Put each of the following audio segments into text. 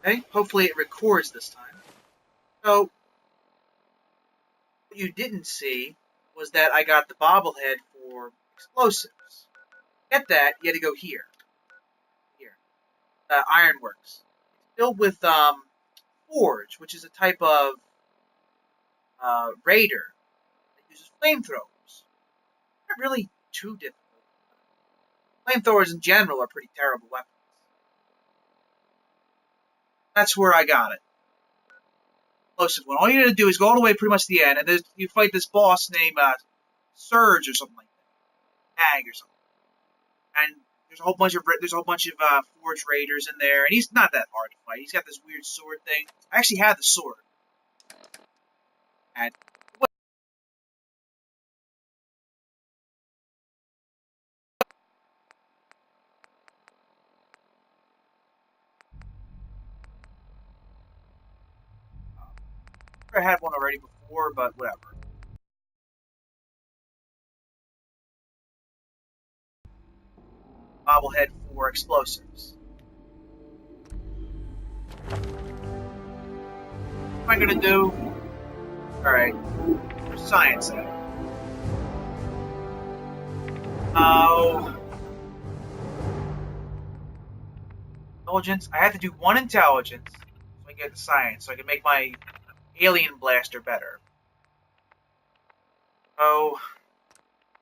Okay, hopefully it records this time. So, what you didn't see was that I got the bobblehead for explosives. To get that, you had to go here. Here. Ironworks. It's filled with forge, which is a type of raider that uses flamethrowers. Not really too difficult. Flamethrowers in general are pretty terrible weapons. That's where I got it. Explosive one. All you gotta do is go all the way pretty much to the end, and you fight this boss named Surge or something like that. Hag or something. And there's a whole bunch of forge raiders in there, and he's not that hard to fight. He's got this weird sword thing. I actually had the sword. And I had one already before, but whatever. Bobblehead for explosives. What am I gonna do? Alright. There's science in it. Oh. Intelligence. I have to do one intelligence so I can get the science, so I can make my alien blaster better. Oh.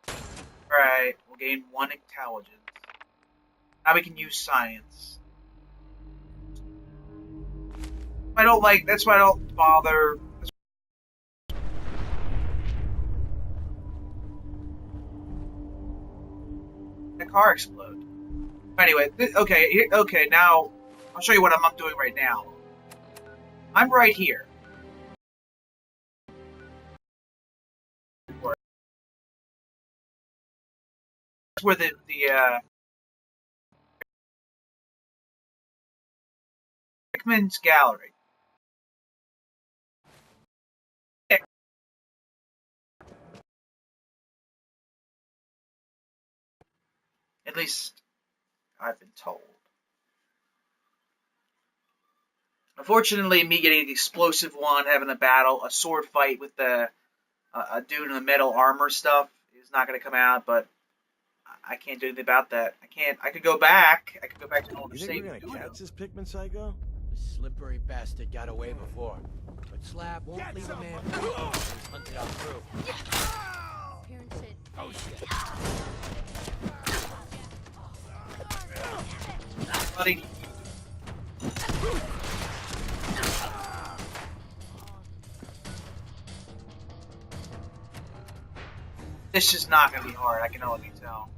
Alright, we'll gain one intelligence. Now we can use science. I don't like, that's why I don't bother. The car explode. Anyway, okay, now I'll show you what I'm doing right now. I'm right here. That's where the Pickman's gallery. At least I've been told. Unfortunately, me getting the explosive one, having a sword fight with a dude in the metal armor stuff is not going to come out, but I can't do anything about that. I could go back. I could go back to normal state. You think we're gonna catch this Pickman psycho? The slippery bastard got away before. But Slab won't leave a man hunted out through. Oh shit. Buddy. This is not going to be hard, I can already tell.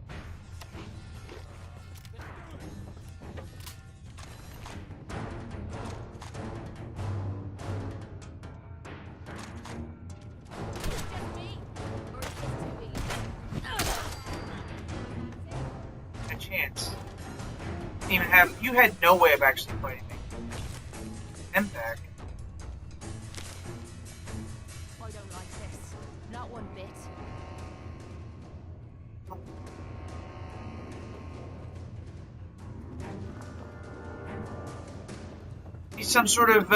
A chance. Even have you had no way of actually fighting me. Impact. I don't like this. Not one bit. He's some sort of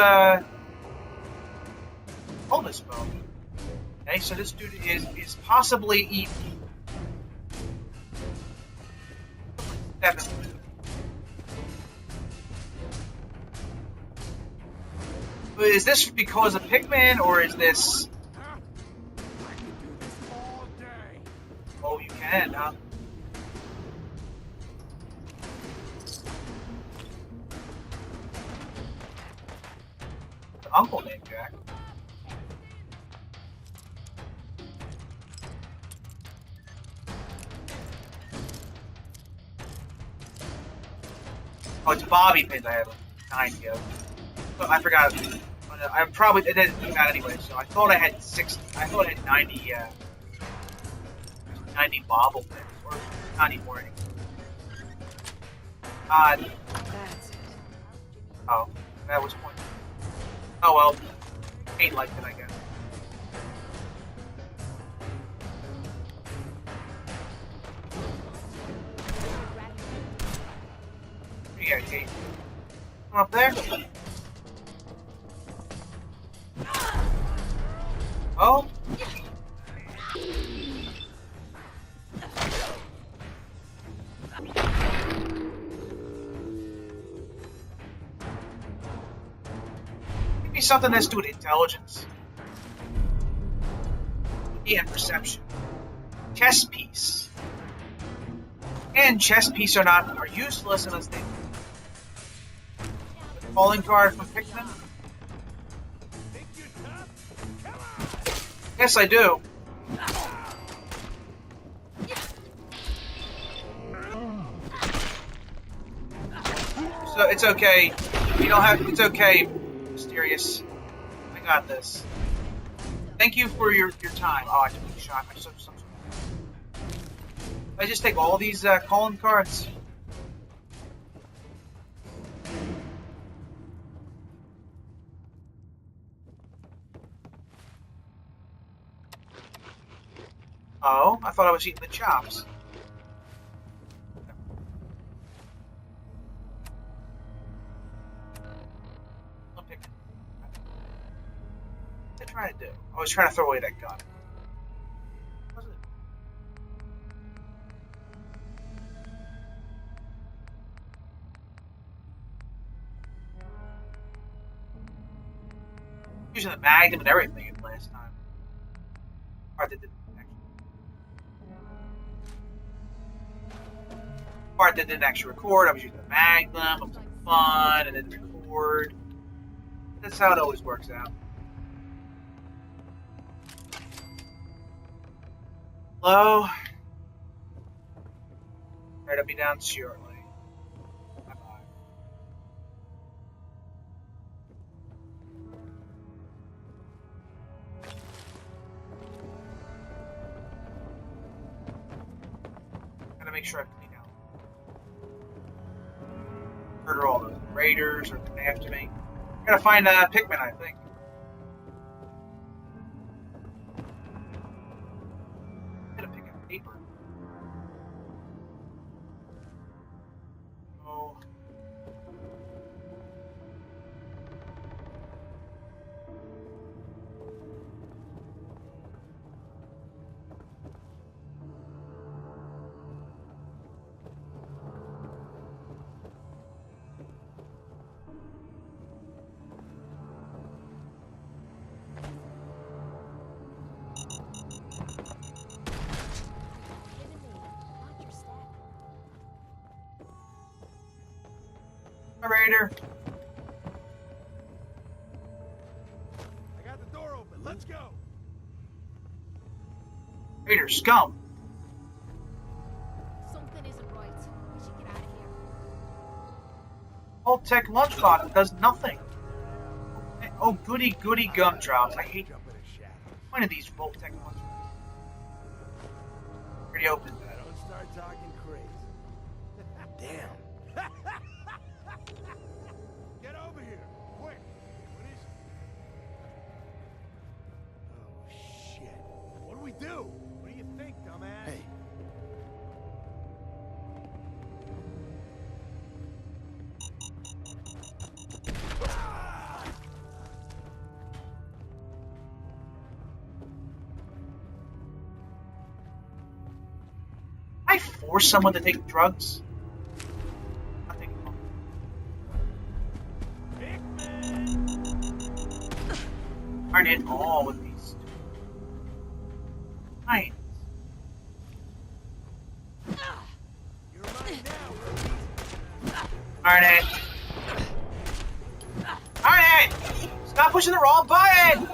bonus bone. Okay, so this dude is possibly eating. Is this because of Pickman, or is this? Oh, you can, huh? Uncle named Jack. Oh, it's Bobby pins I have 9 ago. But I forgot. I probably it didn't come out anyway. So I thought I had 60. I thought I had 90. 90 bobble pins, or not anymore. Oh, that was point. Oh well, Kate liked it, I guess. Yeah, Kate. Come up there. Oh. Give me something that's doing intelligence. And perception. Chess piece. And chess piece are useless unless they. Calling card from Pickman. Yes, I do. So it's okay. You don't have. It's okay, Mysterious. I got this. Thank you for your time. Oh, I took a shot. I just take all these calling cards. Oh, I thought I was eating the chops. What am I trying to do? I was trying to throw away that gun. Was it? Using the magnum and everything last time. Part that didn't actually record. I was using the magnum. It was like fun, and then record. That's how it always works out. Hello. Alright, I'll be down shortly. Bye-bye. Gotta make sure I clean out. Murder all the raiders are coming after me. Gotta find Pickman, I think. Gotta pick up paper. Oh. Hi, Raider. I got the door open. Let's go. Raider, scum. Something isn't right. We should get out of here. Old Tech Lunchbox does nothing. Oh, goody goody gumdrops. I hate Jump in a shadow. one of these Volt Tech Lunchbox. Pretty open. Don't start talking crazy. Damn. Get over here, quick. What is it? Oh shit. What do we do? What do you think, dumbass? Hey. I force someone to take drugs. Nothing. Aren't it all with these tines? You're mine now. Darn it! Darn it! Stop pushing the wrong button!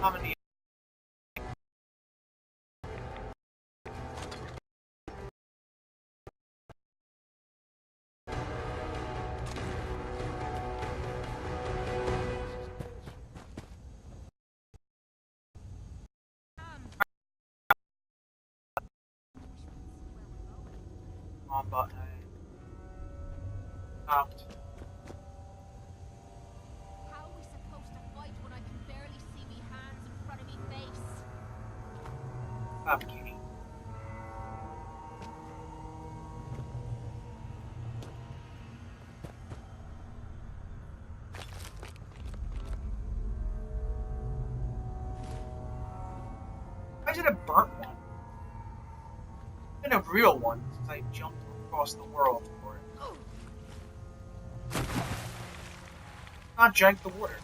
I'm in the wrong button. Stopped. How are we supposed to fight when I can barely see me hands in front of me face? Stop, Kitty. Why is it a burnt one? It's been a real one since I jumped across the world for it. Not drank the water.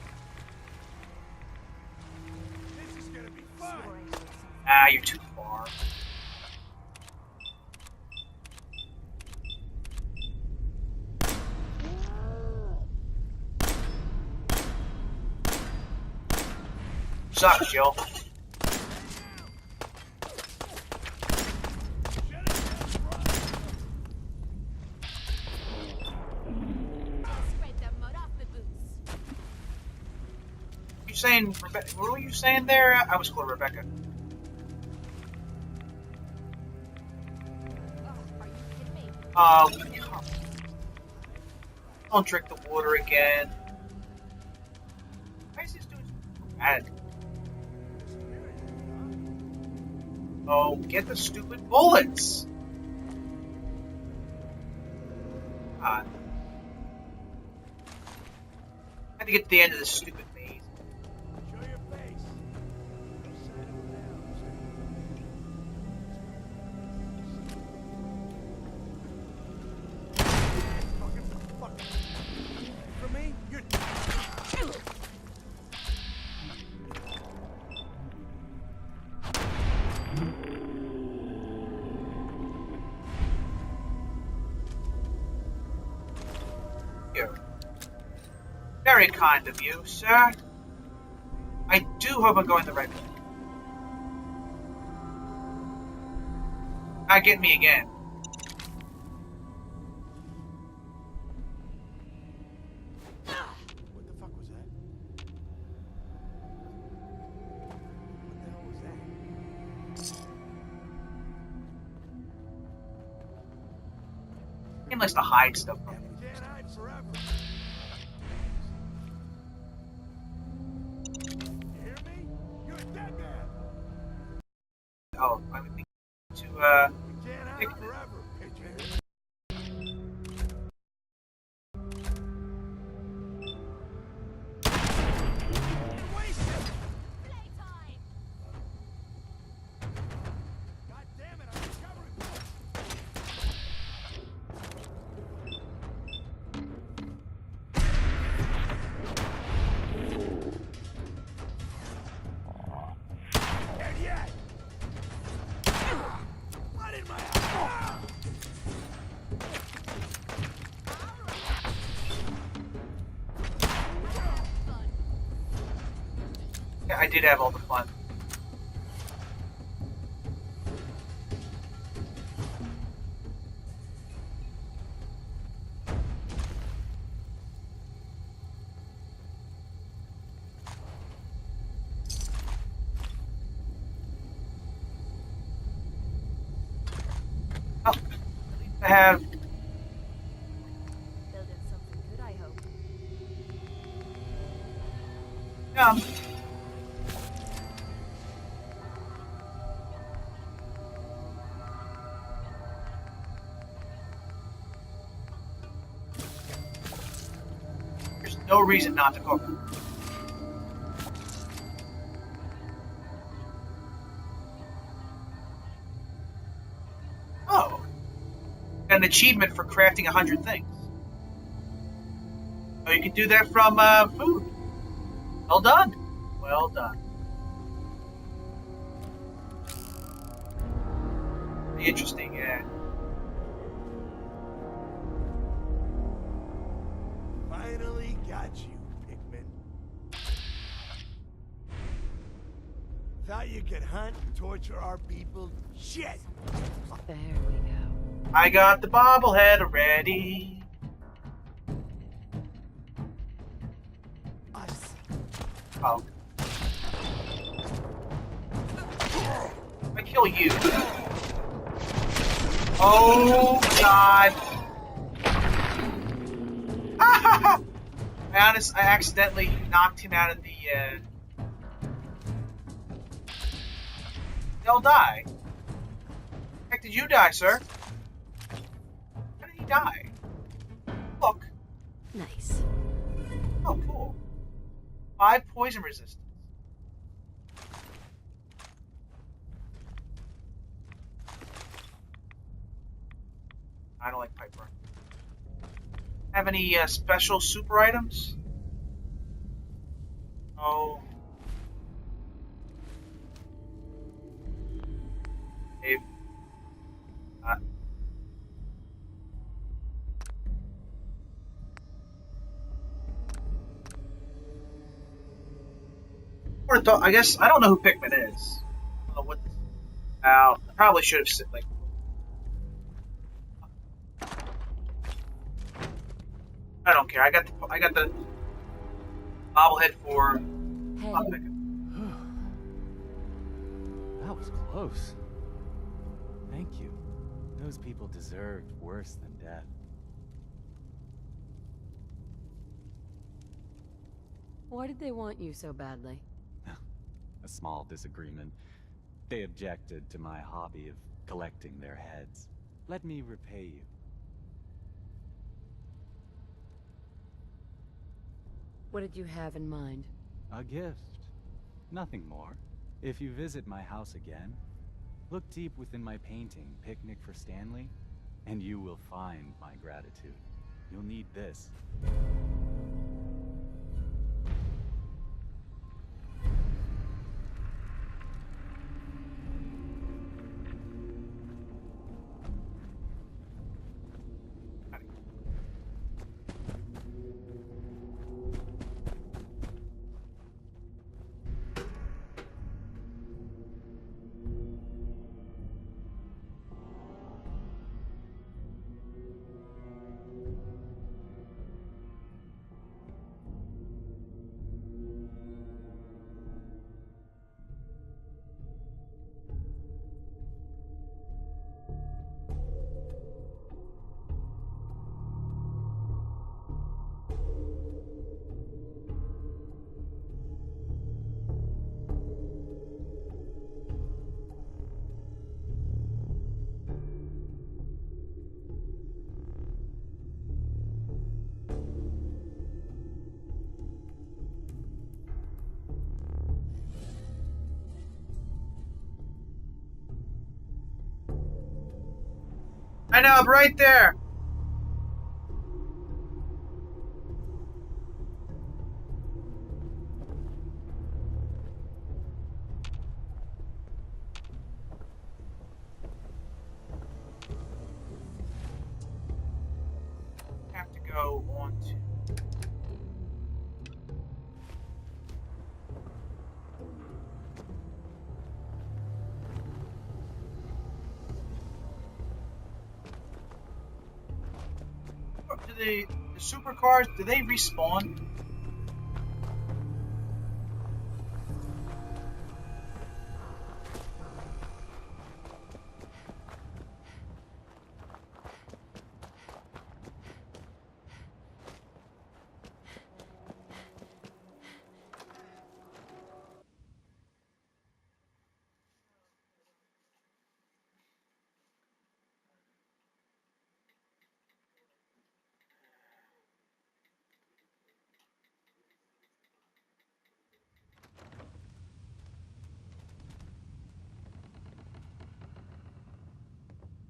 This is gonna be fun. Ah, you're too far. Sucks, Jill. Spread the mud off my boots. You saying Rebecca? What were you saying there? I was called Rebecca. Are you kidding me? Don't drink the water again. Why is this doing so bad? Oh, get the stupid bullets! God. I had to get to the end of this stupid maze. Show your face. No sign of a Fuck. For me, you're. Here. Very kind of you, sir. I do hope I'm going the right way. Not get me again. What the fuck was that? What the hell was that? He likes to hide stuff from me. You can't hide forever. You hear me? You're a dead man. Oh, I would think to, You can't hide Pickman. forever, Pickman. Wasted. Playtime! God damn it, I'm recovering. Dead yet. Blood in my eye. Fun. yeah, I did have all the fun. Oh, at least I have. Building something good, I hope. Yeah. There's no reason not to cook. Oh. An achievement for crafting 100 things. Oh, you can do that from food. Well done. Well done. Interesting, yeah. Finally got you, Pickman. Thought you could hunt and torture our people? Shit! There we go. I got the bobblehead ready. Us. Oh. I kill you. Oh God. I accidentally knocked him out of the They'll die. Heck did you die, sir? How did he die? Look. Nice. Oh, cool. 5 poison resistance. I don't like pipe burn. Have any special super items? Oh. Maybe. Not. I guess I don't know who Pickman is. I don't know what this is about. I probably should have said like. I don't care. I got the bobblehead for Hey, lockpicking. That was close. Thank you. Those people deserved worse than death. why did they want you so badly? A small disagreement. They objected to my hobby of collecting their heads. Let me repay you. What did you have in mind? A gift. Nothing more. If you visit my house again, look deep within my painting, Picnic for Stanley, and you will find my gratitude. You'll need this. I know, I'm right there. Have to go on to. Do the supercars, do they respawn?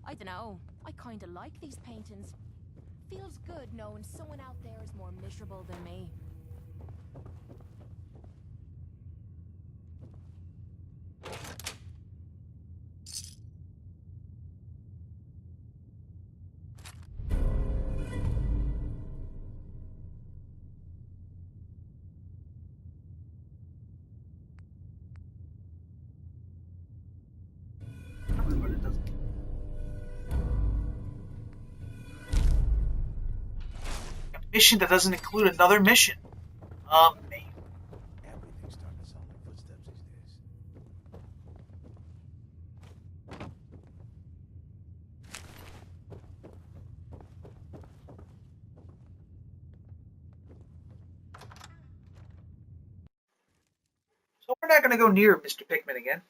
I dunno. I kinda like these paintings. Feels good knowing someone out there is more miserable than me. But it doesn't. A mission that doesn't include another mission. Amazing. Everything's starting to sound like footsteps these days. So we're not going to go near Mr. Pickman again.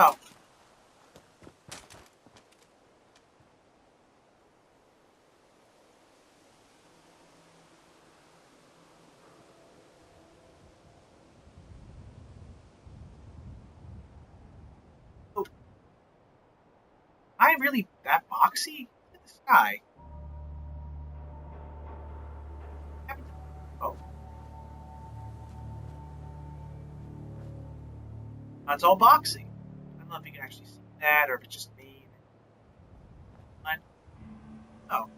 Oh. Oh. Am I really that boxy? Look at this guy. Oh. That's all boxy. I don't know if you can actually see that or if it's just me. Oh.